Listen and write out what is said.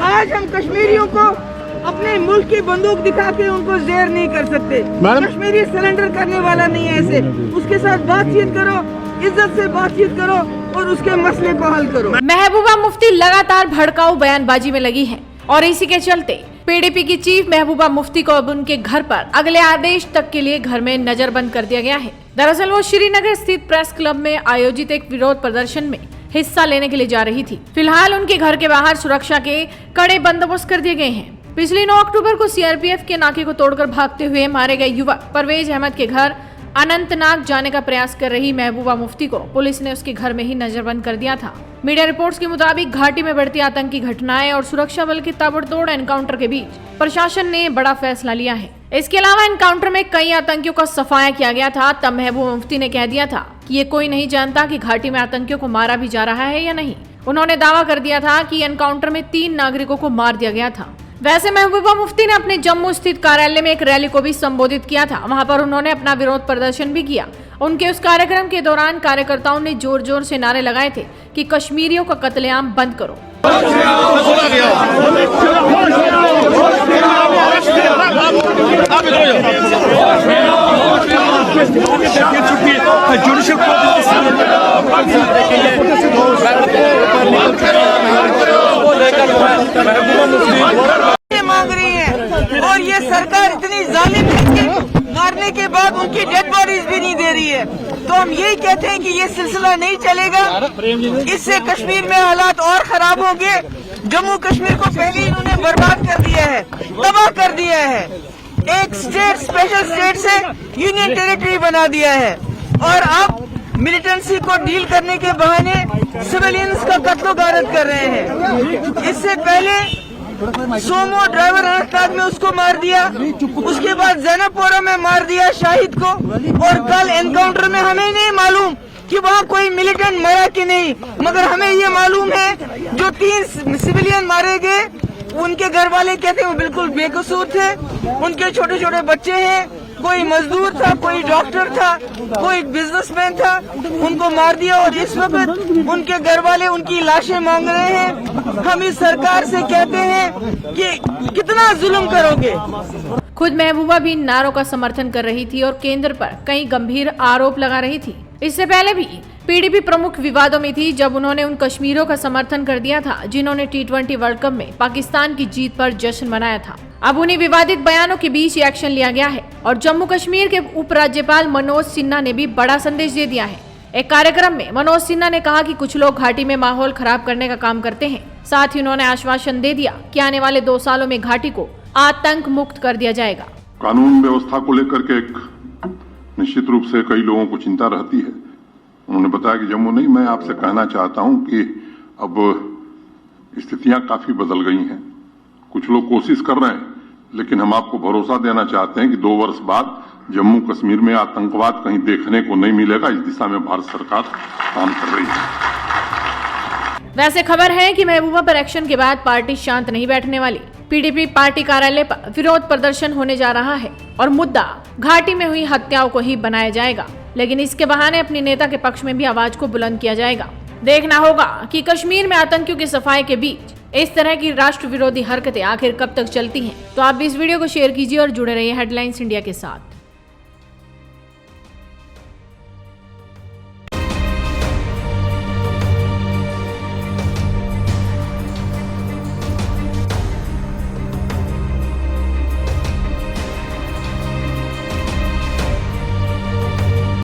आज हम कश्मीरियों को अपने मुल्क की बंदूक दिखा के उनको जेर नहीं कर सकते। कश्मीरी सरेंडर करने वाला नहीं है ऐसे। उसके साथ बातचीत करो, इज्जत से बातचीत करो और उसके मसले को हल करो। महबूबा मुफ्ती लगातार भड़काऊ बयानबाजी में लगी है और इसी के चलते पीडीपी की चीफ महबूबा मुफ्ती को अब उनके घर पर अगले आदेश तक के लिए घर में नजरबंद कर दिया गया है। दरअसल वो श्रीनगर स्थित प्रेस क्लब में आयोजित एक विरोध प्रदर्शन में हिस्सा लेने के लिए जा रही थी। फिलहाल उनके घर के बाहर सुरक्षा के कड़े बंदोबस्त कर दिए गए हैं। पिछली 9 अक्टूबर को सीआरपीएफ के नाके को तोड़कर भागते हुए मारे गए युवक परवेज अहमद के घर अनंतनाग जाने का प्रयास कर रही महबूबा मुफ्ती को पुलिस ने उसके घर में ही नजरबंद कर दिया था। मीडिया रिपोर्ट्स के मुताबिक घाटी में बढ़ती आतंकी घटनाएं और सुरक्षा बल के ताबड़तोड़ एनकाउंटर के बीच प्रशासन ने बड़ा फैसला लिया है। इसके अलावा एनकाउंटर में कई आतंकियों का सफाया किया गया था। तब महबूबा मुफ्ती ने कह दिया था कि ये कोई नहीं जानता कि घाटी में आतंकियों को मारा भी जा रहा है या नहीं। उन्होंने दावा कर दिया था कि एनकाउंटर में 3 नागरिकों को मार दिया गया था। वैसे महबूबा मुफ्ती ने अपने जम्मू स्थित कार्यालय में एक रैली को भी संबोधित किया था। वहां पर उन्होंने अपना विरोध प्रदर्शन भी किया। उनके उस कार्यक्रम के दौरान कार्यकर्ताओं ने जोर जोर से नारे लगाए थे कि कश्मीरियों का कत्लेआम बंद करो। मांग रही है और ये सरकार इतनी जालिम है कि मारने के बाद उनकी डेड बॉडीज भी नहीं दे रही है। तो हम यही कहते हैं कि ये सिलसिला नहीं चलेगा। इससे कश्मीर में हालात और खराब होंगे। जम्मू कश्मीर को पहले ही इन्होंने बर्बाद कर दिया है, तबाह कर दिया है। एक स्टेट स्पेशल स्टेट से यूनियन टेरिटरी बना दिया है और अब मिलिटेंसी को डील करने के बहाने सिविलियंस का कत्लो गारत कर रहे हैं। इससे पहले सोमो ड्राइवर अनंतनाग में उसको मार दिया, उसके बाद जैनबपोरा में मार दिया शाहिद को, और कल एनकाउंटर में हमें नहीं मालूम कि वहाँ कोई मिलिटेंट मरा कि नहीं, मगर हमें ये मालूम है जो 3 सिविलियन मारे गए उनके घर वाले कहते हैं वो बिल्कुल बेकसूर थे। उनके छोटे छोटे बच्चे हैं, कोई मजदूर था, कोई डॉक्टर था, कोई बिजनेसमैन था, उनको मार दिया और इस वक्त उनके घर वाले उनकी लाशें मांग रहे हैं। हम इस सरकार से कहते हैं कि कितना जुल्म करोगे। खुद महबूबा भी इन नारों का समर्थन कर रही थी और केंद्र पर कई गंभीर आरोप लगा रही थी। इससे पहले भी पीडीपी प्रमुख विवादों में थी जब उन्होंने उन कश्मीरियों का समर्थन कर दिया था जिन्होंने T20 वर्ल्ड कप में पाकिस्तान की जीत पर जश्न मनाया था। अब उन्हीं विवादित बयानों के बीच ये एक्शन लिया गया है और जम्मू कश्मीर के उपराज्यपाल मनोज सिन्हा ने भी बड़ा संदेश दे दिया है। एक कार्यक्रम में मनोज सिन्हा ने कहा कि कुछ लोग घाटी में माहौल खराब करने का काम करते हैं। साथ ही उन्होंने आश्वासन दे दिया कि आने वाले 2 सालों में घाटी को आतंक मुक्त कर दिया जाएगा। कानून व्यवस्था को लेकर के एक निश्चित रूप से कई लोगों को चिंता रहती है। उन्होंने बताया कि जम्मू नहीं, मैं आपसे कहना चाहता हूं कि अब स्थितियां काफी बदल गई हैं। कुछ लोग कोशिश कर रहे हैं, लेकिन हम आपको भरोसा देना चाहते हैं कि 2 वर्ष बाद जम्मू कश्मीर में आतंकवाद कहीं देखने को नहीं मिलेगा। इस दिशा में भारत सरकार काम कर रही है। वैसे खबर है कि महबूबा पर एक्शन के बाद पार्टी शांत नहीं बैठने वाली। पीडीपी पार्टी कार्यालय पर विरोध प्रदर्शन होने जा रहा है और मुद्दा घाटी में हुई हत्याओं को ही बनाया जाएगा, लेकिन इसके बहाने अपने नेता के पक्ष में भी आवाज को बुलंद किया जाएगा। देखना होगा कि कश्मीर में आतंकियों की सफाई के बीच इस तरह की राष्ट्र विरोधी हरकतें आखिर कब तक चलती हैं। तो आप भी इस वीडियो को शेयर कीजिए और जुड़े रहिए हेडलाइंस इंडिया के साथ।